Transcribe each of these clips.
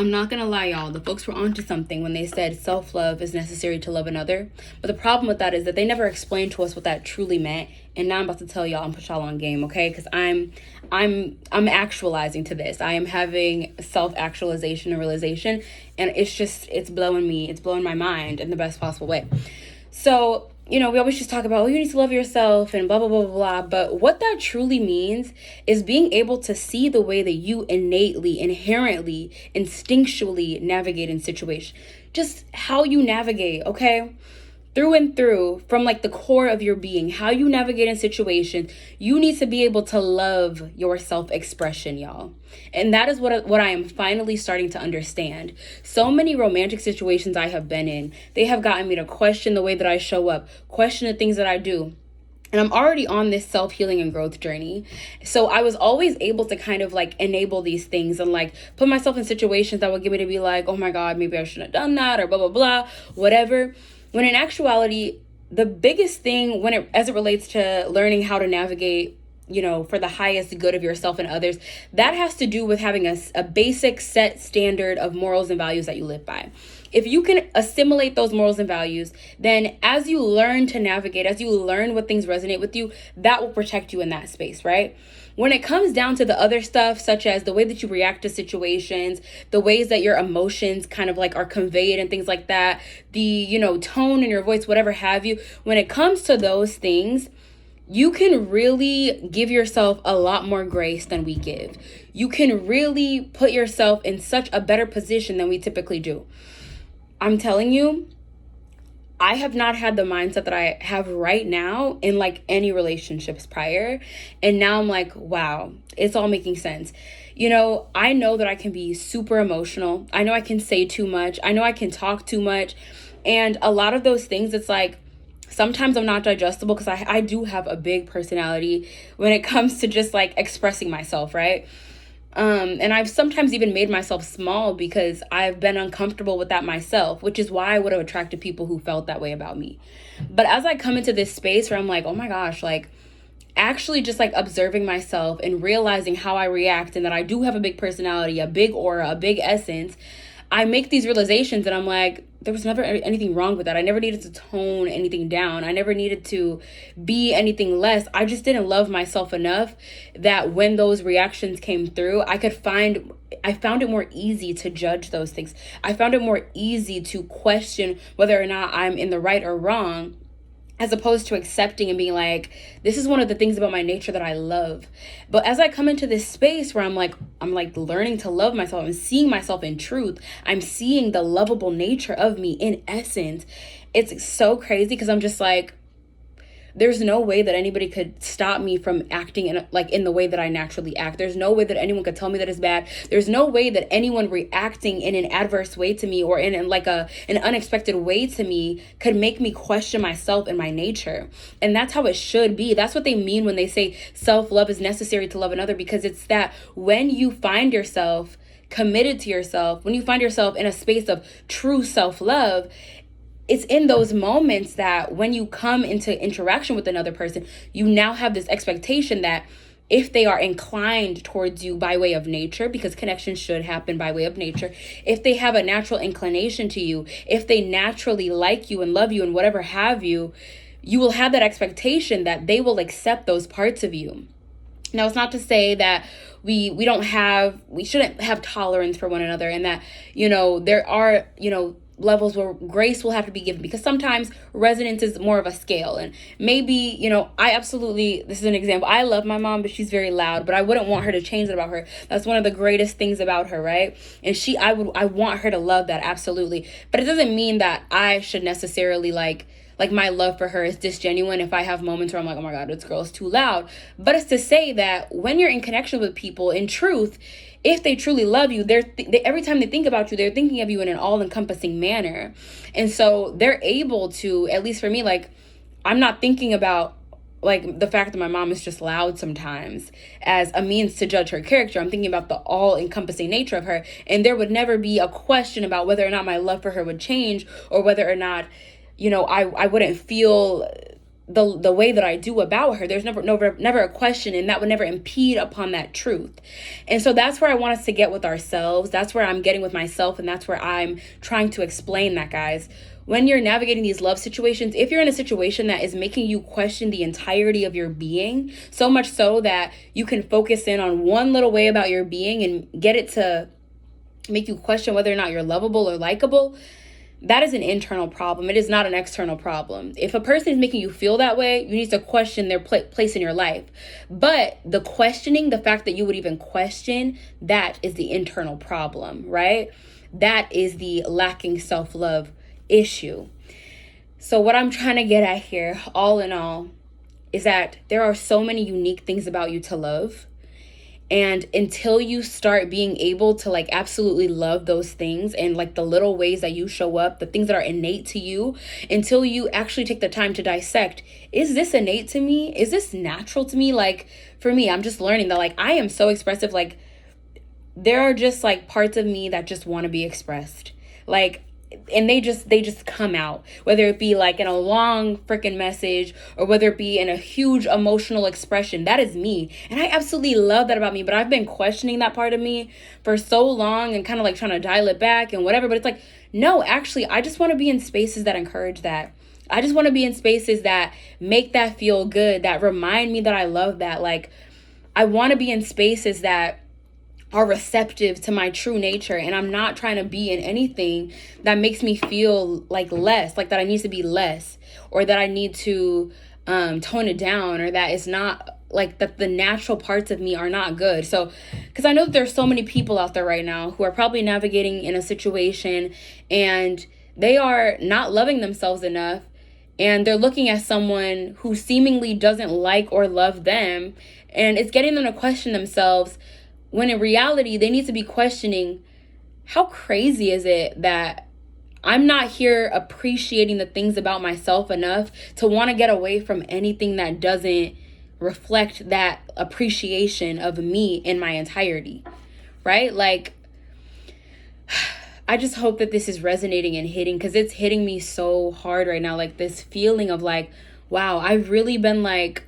I'm not gonna lie, y'all. The folks were onto something when they said self-love is necessary to love another. But the problem with that is that they never explained to us what that truly meant. And now I'm about to tell y'all and put y'all on game, okay? Because I'm actualizing to this. I am having self-actualization and realization, and it's blowing my mind in the best possible way. So, we always just talk about, you need to love yourself and blah, blah, blah, blah, blah. But what that truly means is being able to see the way that you innately, inherently, instinctually navigate in situations. Just how you navigate, okay? Through and through, from like the core of your being, how you navigate in situations, you need to be able to love your self-expression, y'all. And that is what I am finally starting to understand. So many romantic situations I have been in, they have gotten me to question the way that I show up, question the things that I do. And I'm already on this self-healing and growth journey. So I was always able to kind of like enable these things and like put myself in situations that would get me to be like, oh my God, maybe I shouldn't have done that, or blah, blah, blah, whatever. When in actuality, the biggest thing as it relates to learning how to navigate, for the highest good of yourself and others, that has to do with having a basic set standard of morals and values that you live by. If you can assimilate those morals and values, then as you learn to navigate, as you learn what things resonate with you, that will protect you in that space, right? When it comes down to the other stuff, such as the way that you react to situations, the ways that your emotions kind of like are conveyed and things like that, the, tone in your voice, whatever have you, when it comes to those things, you can really give yourself a lot more grace than we give. You can really put yourself in such a better position than we typically do. I'm telling you, I have not had the mindset that I have right now in like any relationships prior. And now I'm like, wow, it's all making sense. I know that I can be super emotional. I know I can say too much. I know I can talk too much. And a lot of those things, it's like, sometimes I'm not digestible because I do have a big personality when it comes to just like expressing myself, right? And I've sometimes even made myself small because I've been uncomfortable with that myself, which is why I would have attracted people who felt that way about me. But as I come into this space where I'm like, oh my gosh, like actually just like observing myself and realizing how I react and that I do have a big personality, a big aura, a big essence, I make these realizations and I'm like, there was never anything wrong with that. I never needed to tone anything down. I never needed to be anything less. I just didn't love myself enough that when those reactions came through, I found it more easy to judge those things. I found it more easy to question whether or not I'm in the right or wrong, as opposed to accepting and being like, this is one of the things about my nature that I love. But as I come into this space where I'm like learning to love myself and seeing myself in truth, I'm seeing the lovable nature of me in essence. It's so crazy because I'm just like, there's no way that anybody could stop me from acting in the way that I naturally act. There's no way that anyone could tell me that it's bad. There's no way that anyone reacting in an adverse way to me or in like an unexpected way to me could make me question myself and my nature. And that's how it should be. That's what they mean when they say self-love is necessary to love another, because it's that when you find yourself committed to yourself, when you find yourself in a space of true self-love, it's in those moments that when you come into interaction with another person, you now have this expectation that if they are inclined towards you by way of nature, because connection should happen by way of nature, if they have a natural inclination to you, if they naturally like you and love you and whatever have you, you will have that expectation that they will accept those parts of you. Now, it's not to say that we shouldn't have tolerance for one another, and that, there are, levels where grace will have to be given, because sometimes resonance is more of a scale. And maybe, this is an example. I love my mom, but she's very loud, but I wouldn't want her to change that about her. That's one of the greatest things about her, right? And I want her to love that, absolutely. But it doesn't mean that I should necessarily like my love for her is disgenuine if I have moments where I'm like, oh my God, this girl is too loud. But it's to say that when you're in connection with people, in truth, if they truly love you, every time they think about you, they're thinking of you in an all-encompassing manner. And so they're able to, at least for me, like, I'm not thinking about like the fact that my mom is just loud sometimes as a means to judge her character. I'm thinking about the all-encompassing nature of her. And there would never be a question about whether or not my love for her would change, or whether or not, I wouldn't feel the way that I do about her. There's never a question, and that would never impede upon that truth. And so that's where I want us to get with ourselves. That's where I'm getting with myself, and that's where I'm trying to explain that, guys. When you're navigating these love situations, if you're in a situation that is making you question the entirety of your being, so much so that you can focus in on one little way about your being and get it to make you question whether or not you're lovable or likable, that is an internal problem. It is not an external problem. If a person is making you feel that way, you need to question their place in your life. But the questioning, the fact that you would even question, that is the internal problem, right? That is the lacking self-love issue. So what I'm trying to get at here, all in all, is that there are so many unique things about you to love. And until you start being able to like absolutely love those things and like the little ways that you show up, the things that are innate to you, until you actually take the time to dissect, is this innate to me? Is this natural to me? Like for me, I'm just learning that like I am so expressive. Like there are just like parts of me that just want to be expressed. Like, and they just come out, whether it be like in a long freaking message or whether it be in a huge emotional expression. That is me, and I absolutely love that about me. But I've been questioning that part of me for so long and kind of like trying to dial it back and whatever. But it's like, no, actually I just want to be in spaces that encourage that. I just want to be in spaces that make that feel good, that remind me that I love that. Like I want to be in spaces that are receptive to my true nature, and I'm not trying to be in anything that makes me feel like less, like that I need to be less, or that I need to tone it down, or that it's not like that the natural parts of me are not good. So because I know that there's so many people out there right now who are probably navigating in a situation and they are not loving themselves enough, and they're looking at someone who seemingly doesn't like or love them, and it's getting them to question themselves, when in reality, they need to be questioning, how crazy is it that I'm not here appreciating the things about myself enough to want to get away from anything that doesn't reflect that appreciation of me in my entirety, right? Like, I just hope that this is resonating and hitting, because it's hitting me so hard right now. Like this feeling of like, wow, I've really been like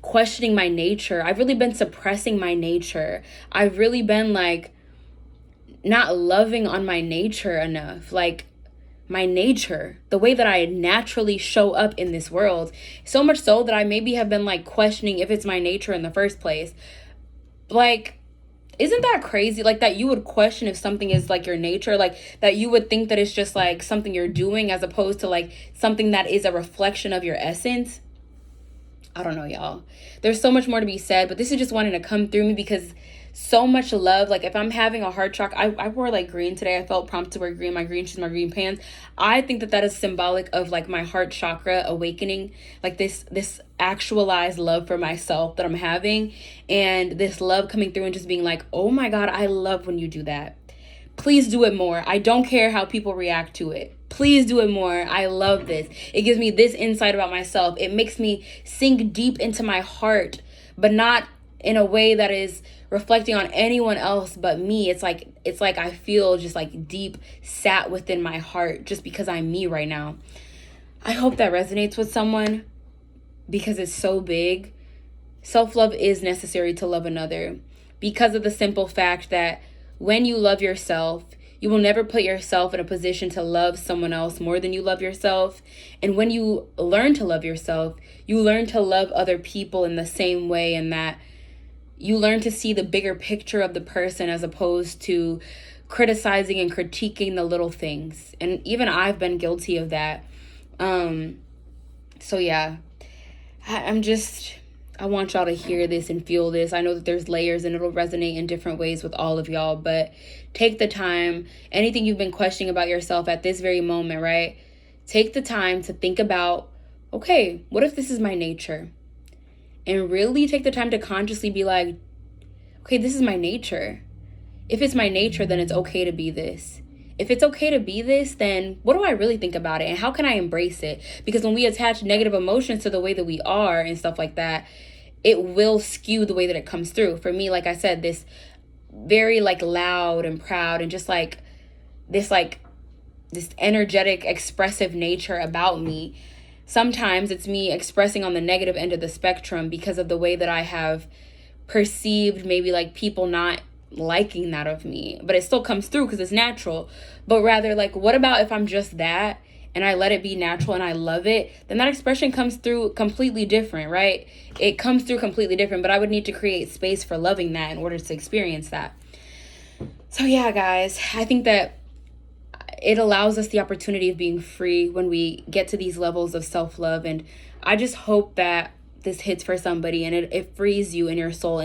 questioning my nature. I've really been suppressing my nature. I've really been like not loving on my nature enough. Like my nature, the way that I naturally show up in this world. So much so that I maybe have been like questioning if it's my nature in the first place. Like, isn't that crazy? Like that you would question if something is like your nature, like that you would think that it's just like something you're doing as opposed to like something that is a reflection of your essence. I don't know, y'all. There's so much more to be said, but this is just wanting to come through me because so much love. Like if I'm having a heart shock, I wore like green today. I felt prompted to wear green, my green shoes, my green pants. I think that that is symbolic of like my heart chakra awakening, like this actualized love for myself that I'm having, and this love coming through and just being like, oh my God, I love when you do that. Please do it more. I don't care how people react to it. Please do it more. I love this. It gives me this insight about myself. It makes me sink deep into my heart, but not in a way that is reflecting on anyone else but me. It's like I feel just like deep sat within my heart just because I'm me right now. I hope that resonates with someone because it's so big. Self-love is necessary to love another because of the simple fact that when you love yourself, you will never put yourself in a position to love someone else more than you love yourself. And when you learn to love yourself, you learn to love other people in the same way, and that you learn to see the bigger picture of the person as opposed to criticizing and critiquing the little things. And even I've been guilty of that. So yeah, I want y'all to hear this and feel this. I know that there's layers and it'll resonate in different ways with all of y'all, but take the time. Anything you've been questioning about yourself at this very moment, right? Take the time to think about, okay, what if this is my nature? And really take the time to consciously be like, okay, this is my nature. If it's my nature, then it's okay to be this. If it's okay to be this, then what do I really think about it? And how can I embrace it? Because when we attach negative emotions to the way that we are and stuff like that, it will skew the way that it comes through. For me, like I said, this very like loud and proud and just like this energetic, expressive nature about me sometimes it's me expressing on the negative end of the spectrum because of the way that I have perceived maybe like people not liking that of me, but it still comes through because it's natural. But rather, like, what about if I'm just that and I let it be natural and I love it, then that expression comes through completely different, right? It comes through completely different, but I would need to create space for loving that in order to experience that. So yeah, guys, I think that it allows us the opportunity of being free when we get to these levels of self-love. And I just hope that this hits for somebody and it frees you in your soul